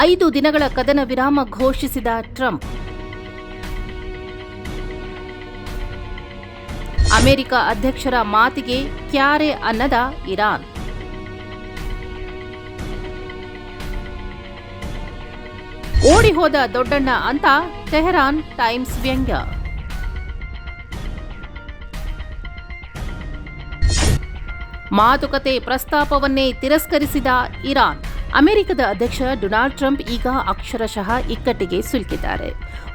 5 ದಿನಗಳ ಕದನ ವಿರಾಮ ಘೋಷಿಸಿದ ಟ್ರಂಪ್. ಅಮೆರಿಕ ಅಧ್ಯಕ್ಷರ ಮಾತಿಗೆ ಕ್ಯಾರೆ ಅನ್ನದ ಇರಾನ್. ಓಡಿ ಹೋದ ದೊಡ್ಡಣ್ಣ ಅಂತ ಟೆಹರಾನ್ ಟೈಮ್ಸ್ ವ್ಯಂಗ್ಯ. ಮಾತುಕತೆ ಪ್ರಸ್ತಾಪವನ್ನೇ ತಿರಸ್ಕರಿಸಿದ ಇರಾನ್. ಅಮೆರಿಕದ ಅಧ್ಯಕ್ಷ ಡೊನಾಲ್ಡ್ ಟ್ರಂಪ್ ಈಗ ಅಕ್ಷರಶಃ ಇಕ್ಕಟ್ಟಿಗೆ ಸಿಲುಕಿದ್ದಾರೆ.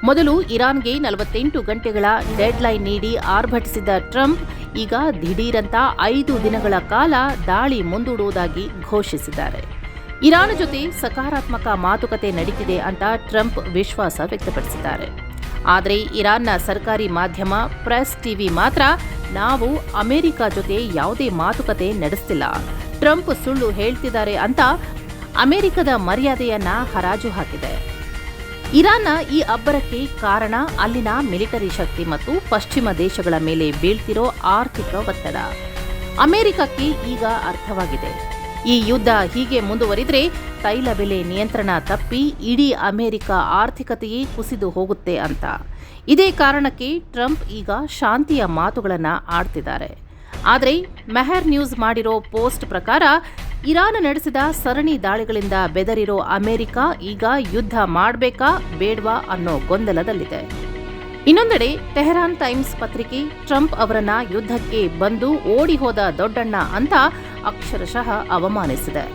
ಮೊದಲು ಇರಾನ್ಗೆ 48 ಗಂಟೆಗಳ ಡೆಡ್ಲೈನ್ ನೀಡಿ ಆರ್ಭಟಿಸಿದ ಟ್ರಂಪ್ ಈಗ ದಿಢೀರಂತ 5 ದಿನಗಳ ಕಾಲ ದಾಳಿ ಮುಂದೂಡುವುದಾಗಿ ಘೋಷಿಸಿದ್ದಾರೆ. ಇರಾನ್ ಜೊತೆ ಸಕಾರಾತ್ಮಕ ಮಾತುಕತೆ ನಡೀತಿದೆ ಅಂತ ಟ್ರಂಪ್ ವಿಶ್ವಾಸ ವ್ಯಕ್ತಪಡಿಸಿದ್ದಾರೆ. ಆದರೆ ಇರಾನ್ನ ಸರ್ಕಾರಿ ಮಾಧ್ಯಮ ಪ್ರೆಸ್ ಟಿವಿ ಮಾತ್ರ ನಾವು ಅಮೆರಿಕ ಜೊತೆ ಯಾವುದೇ ಮಾತುಕತೆ ನಡೆಸ್ತಿಲ್ಲ, ಟ್ರಂಪ್ ಸುಳ್ಳು ಹೇಳ್ತಿದ್ದಾರೆ ಅಂತ ಅಮೆರಿಕದ ಮರ್ಯಾದೆಯನ್ನ ಹರಾಜು ಹಾಕಿದೆ. ಇರಾನ್ನ ಈ ಅಬ್ಬರಕ್ಕೆ ಕಾರಣ ಅಲ್ಲಿನ ಮಿಲಿಟರಿ ಶಕ್ತಿ ಮತ್ತು ಪಶ್ಚಿಮ ದೇಶಗಳ ಮೇಲೆ ಬೀಳ್ತಿರೋ ಆರ್ಥಿಕ ಒತ್ತಡ. ಅಮೆರಿಕಕ್ಕೆ ಈಗ ಅರ್ಥವಾಗಿದೆ, ಈ ಯುದ್ಧ ಹೀಗೆ ಮುಂದುವರಿದ್ರೆ ತೈಲ ಬೆಲೆ ನಿಯಂತ್ರಣ ತಪ್ಪಿ ಇಡೀ ಅಮೆರಿಕ ಆರ್ಥಿಕತೆಯೇ ಕುಸಿದು ಹೋಗುತ್ತೆ ಅಂತ. ಇದೇ ಕಾರಣಕ್ಕೆ ಟ್ರಂಪ್ ಈಗ ಶಾಂತಿಯ ಮಾತುಗಳನ್ನು ಆಡ್ತಿದ್ದಾರೆ. ಆದರೆ ಮೆಹರ್ ನ್ಯೂಸ್ ಮಾಡಿರೋ ಪೋಸ್ಟ್ ಪ್ರಕಾರ ಇರಾನ್ ನಡೆಸಿದ ಸರಣಿ ದಾಳಿಗಳಿಂದ ಬೆದರಿರೋ ಅಮೆರಿಕ ಈಗ ಯುದ್ಧ ಮಾಡಬೇಕಾ ಬೇಡ್ವಾ ಅನ್ನೋ ಗೊಂದಲದಲ್ಲಿದೆ. ಇನ್ನೊಂದೆಡೆ ಟೆಹರಾನ್ ಟೈಮ್ಸ್ ಪತ್ರಿಕೆ ಟ್ರಂಪ್ ಅವರನ್ನ ಯುದ್ಧಕ್ಕೆ ಬಂದು ಓಡಿ ಹೋದ ದೊಡ್ಡಣ್ಣ ಅಂತ ಅಕ್ಷರಶಃ ಅವಮಾನಿಸಿದೆ.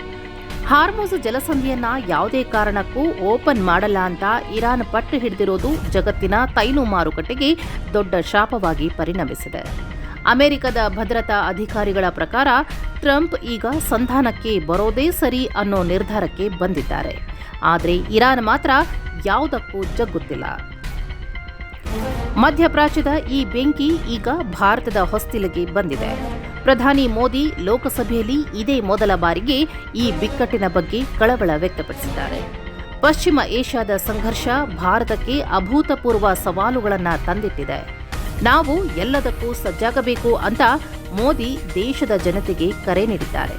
ಹಾರ್ಮುಜ್ ಜಲಸಂಧಿಯನ್ನ ಯಾವುದೇ ಕಾರಣಕ್ಕೂ ಓಪನ್ ಮಾಡಲ್ಲ ಅಂತ ಇರಾನ್ ಪಟ್ಟು ಹಿಡಿದಿರೋದು ಜಗತ್ತಿನ ತೈಲ ಮಾರುಕಟ್ಟೆಗೆ ದೊಡ್ಡ ಶಾಪವಾಗಿ ಪರಿಣಮಿಸಿದೆ. ಅಮೆರಿಕದ ಭದ್ರತಾ ಅಧಿಕಾರಿಗಳ ಪ್ರಕಾರ ಟ್ರಂಪ್ ಈಗ ಸಂಧಾನಕ್ಕೆ ಬರೋದೇ ಸರಿ ಅನ್ನೋ ನಿರ್ಧಾರಕ್ಕೆ ಬಂದಿದ್ದಾರೆ. ಆದರೆ ಇರಾನ್ ಮಾತ್ರ ಯಾವುದಕ್ಕೂ ಜಗ್ಗುತ್ತಿಲ್ಲ. ಮಧ್ಯಪ್ರಾಚ್ಯದ ಈ ಬೆಂಕಿ ಈಗ ಭಾರತದ ಹೊಸ್ತಿಲಿಗೆ ಬಂದಿದೆ. ಪ್ರಧಾನಿ ಮೋದಿ ಲೋಕಸಭೆಯಲ್ಲಿ ಇದೇ ಮೊದಲ ಬಾರಿಗೆ ಈ ಬಿಕ್ಕಟ್ಟಿನ ಬಗ್ಗೆ ಕಳವಳ ವ್ಯಕ್ತಪಡಿಸಿದ್ದಾರೆ. ಪಶ್ಚಿಮ ಏಷ್ಯಾದ ಸಂಘರ್ಷ ಭಾರತಕ್ಕೆ ಅಭೂತಪೂರ್ವ ಸವಾಲುಗಳನ್ನು ತಂದಿಟ್ಟಿದೆ. ನಾವು ಎಲ್ಲದಕ್ಕೂ ಸಜ್ಜಾಗಬೇಕು ಅಂತ ಮೋದಿ ದೇಶದ ಜನತೆಗೆ ಕರೆ ನೀಡಿದ್ದಾರೆ.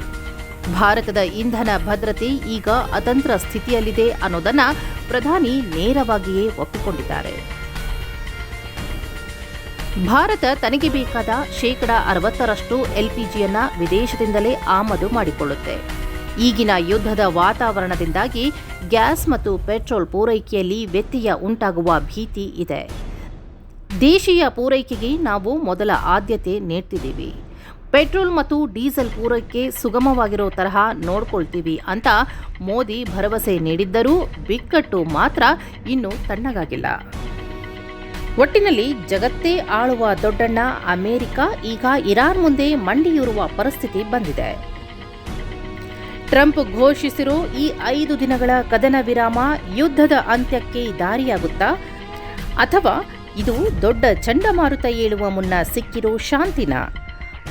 ಭಾರತದ ಇಂಧನ ಭದ್ರತೆ ಈಗ ಅತಂತ್ರ ಸ್ಥಿತಿಯಲ್ಲಿದೆ ಅನ್ನೋದನ್ನ ಪ್ರಧಾನಿ ನೇರವಾಗಿಯೇ ಒಪ್ಪಿಕೊಂಡಿದ್ದಾರೆ. ಭಾರತ ತನಗೆ ಬೇಕಾದ 60% ಎಲ್ಪಿಜಿಯನ್ನ ವಿದೇಶದಿಂದಲೇ ಆಮದು ಮಾಡಿಕೊಳ್ಳುತ್ತೆ. ಈಗಿನ ಯುದ್ಧದ ವಾತಾವರಣದಿಂದಾಗಿ ಗ್ಯಾಸ್ ಮತ್ತು ಪೆಟ್ರೋಲ್ ಪೂರೈಕೆಯಲ್ಲಿ ವ್ಯತ್ಯಯ ಉಂಟಾಗುವ ಭೀತಿ ಇದೆ. ದೇಶೀಯ ಪೂರೈಕೆಗೆ ನಾವು ಮೊದಲ ಆದ್ಯತೆ ನೀಡ್ತಿದ್ದೀವಿ. ಪೆಟ್ರೋಲ್ ಮತ್ತು ಡೀಸೆಲ್ ಪೂರೈಕೆ ಸುಗಮವಾಗಿರೋ ತರಹ ನೋಡ್ಕೊಳ್ತೀವಿ ಅಂತ ಮೋದಿ ಭರವಸೆ ನೀಡಿದ್ದರೂ ಬಿಕ್ಕಟ್ಟು ಮಾತ್ರ ಇನ್ನೂ ತಣ್ಣಗಾಗಿಲ್ಲ. ಒಟ್ಟಿನಲ್ಲಿ ಜಗತ್ತೇ ಆಳುವ ದೊಡ್ಡಣ್ಣ ಅಮೆರಿಕ ಈಗ ಇರಾನ್ ಮುಂದೆ ಮಂಡಿಯೂರುವ ಪರಿಸ್ಥಿತಿ ಬಂದಿದೆ. ಟ್ರಂಪ್ ಘೋಷಿಸಿರೋ ಈ 5 ದಿನಗಳ ಕದನ ವಿರಾಮ ಯುದ್ಧದ ಅಂತ್ಯಕ್ಕೆ ದಾರಿಯಾಗುತ್ತಾ ಅಥವಾ ಇದು ದೊಡ್ಡ ಚಂಡಮಾರುತ ಏಳುವ ಮುನ್ನ ಸಿಕ್ಕಿರೋ ಶಾಂತಿನ?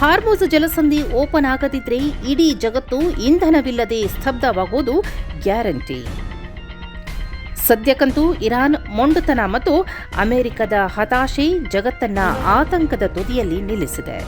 ಹಾರ್ಮುಜ್ ಜಲಸಂಧಿ ಓಪನ್ ಆಗದಿದ್ರೆ ಇಡೀ ಜಗತ್ತು ಇಂಧನವಿಲ್ಲದೆ ಸ್ತಬ್ಧವಾಗೋದು ಗ್ಯಾರಂಟಿ. ಸದ್ಯಕ್ಕಂತೂ ಇರಾನ್ ಮೊಂಡುತನ ಮತ್ತು ಅಮೆರಿಕದ ಹತಾಶೆ ಜಗತ್ತನ್ನ ಆತಂಕದ ತುದಿಯಲ್ಲಿ ನಿಲ್ಲಿಸಿದೆ.